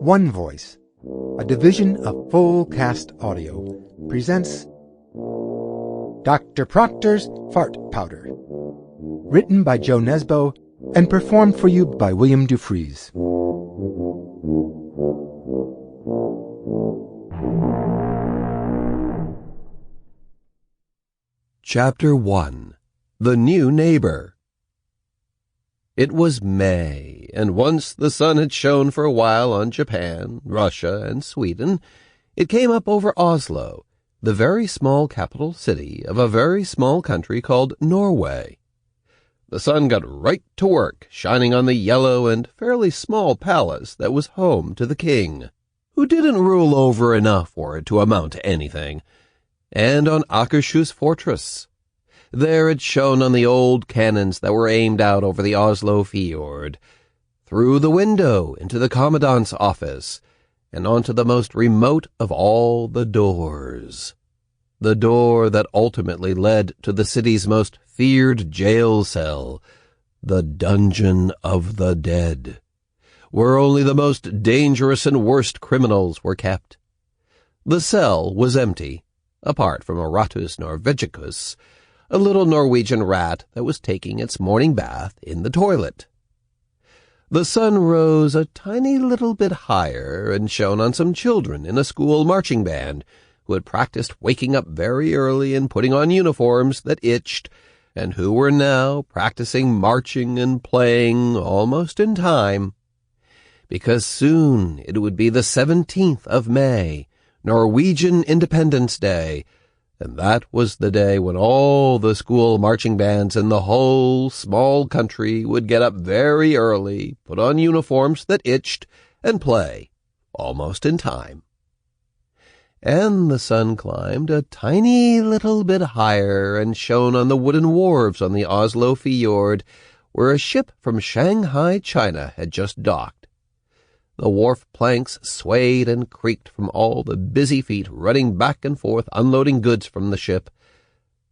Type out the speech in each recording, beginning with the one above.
One Voice, a division of Full Cast Audio, presents Dr. Proctor's Fart Powder, written by Joe Nesbo and performed for you by William Dufris. Chapter 1. The New Neighbor. It was May, and once the sun had shone for a while on Japan, Russia, and Sweden, it came up over Oslo, the very small capital city of a very small country called Norway. The sun got right to work, shining on the yellow and fairly small palace that was home to the king, who didn't rule over enough for it to amount to anything, and on Akershus fortress. There it shone on the old cannons that were aimed out over the Oslo fjord, through the window into the commandant's office, and onto the most remote of all the doors, the door that ultimately led to the city's most feared jail cell, the Dungeon of the Dead, where only the most dangerous and worst criminals were kept. The cell was empty, apart from a Ratus Norvegicus, a little Norwegian rat that was taking its morning bath in the toilet. The sun rose a tiny little bit higher and shone on some children in a school marching band who had practiced waking up very early and putting on uniforms that itched, and who were now practicing marching and playing almost in time, because soon it would be the 17th of May, Norwegian Independence Day, and that was the day when all the school marching bands in the whole small country would get up very early, put on uniforms that itched, and play, almost in time. And the sun climbed a tiny little bit higher and shone on the wooden wharves on the Oslo fjord, where a ship from Shanghai, China, had just docked. The wharf planks swayed and creaked from all the busy feet running back and forth unloading goods from the ship.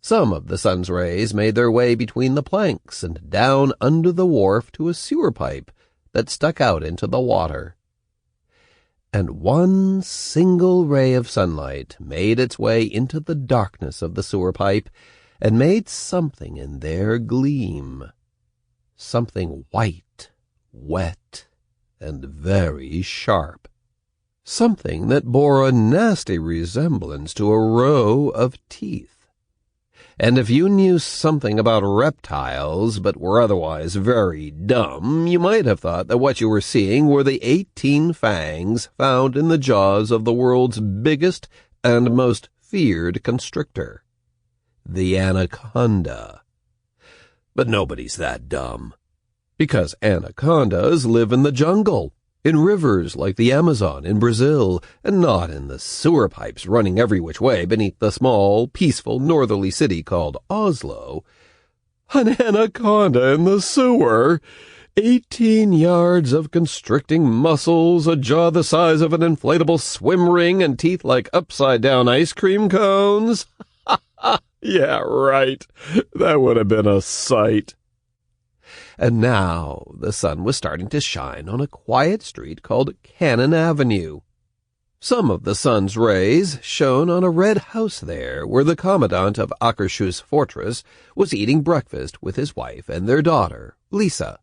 Some of the sun's rays made their way between the planks and down under the wharf to a sewer pipe that stuck out into the water. And one single ray of sunlight made its way into the darkness of the sewer pipe and made something in there gleam. Something white, wet, and very sharp. Something that bore a nasty resemblance to a row of teeth. And if you knew something about reptiles but were otherwise very dumb, you might have thought that what you were seeing were the 18 fangs found in the jaws of the world's biggest and most feared constrictor, the anaconda. But nobody's that dumb, because anacondas live in the jungle, in rivers like the Amazon in Brazil, and not in the sewer pipes running every which way beneath the small, peaceful, northerly city called Oslo. An anaconda in the sewer! 18 yards of constricting muscles, a jaw the size of an inflatable swim ring, and teeth like upside-down ice cream cones? Yeah, right. That would have been a sight. And now the sun was starting to shine on a quiet street called Cannon Avenue. Some of the sun's rays shone on a red house there, where the commandant of Akershus fortress was eating breakfast with his wife and their daughter, Lisa.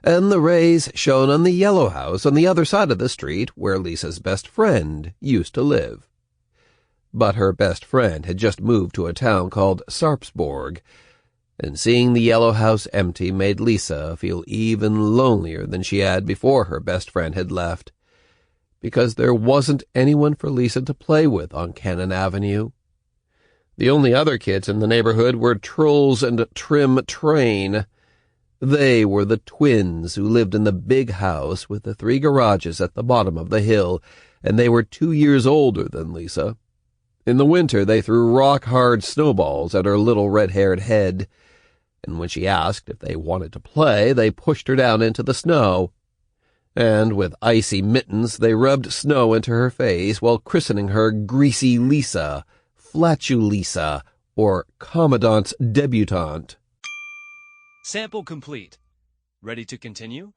And the rays shone on the yellow house on the other side of the street, where Lisa's best friend used to live. But her best friend had just moved to a town called Sarpsborg, and seeing the yellow house empty made Lisa feel even lonelier than she had before her best friend had left, because there wasn't anyone for Lisa to play with on Cannon Avenue. The only other kids in the neighborhood were Truls and Trym Train. They were the twins who lived in the big house with the 3 garages at the bottom of the hill, and they were 2 years older than Lisa. In the winter they threw rock-hard snowballs at her little red-haired head, and when she asked if they wanted to play, they pushed her down into the snow. And with icy mittens they rubbed snow into her face while christening her Greasy Lisa, Flatulisa, or Commandant's Debutante. Sample complete. Ready to continue?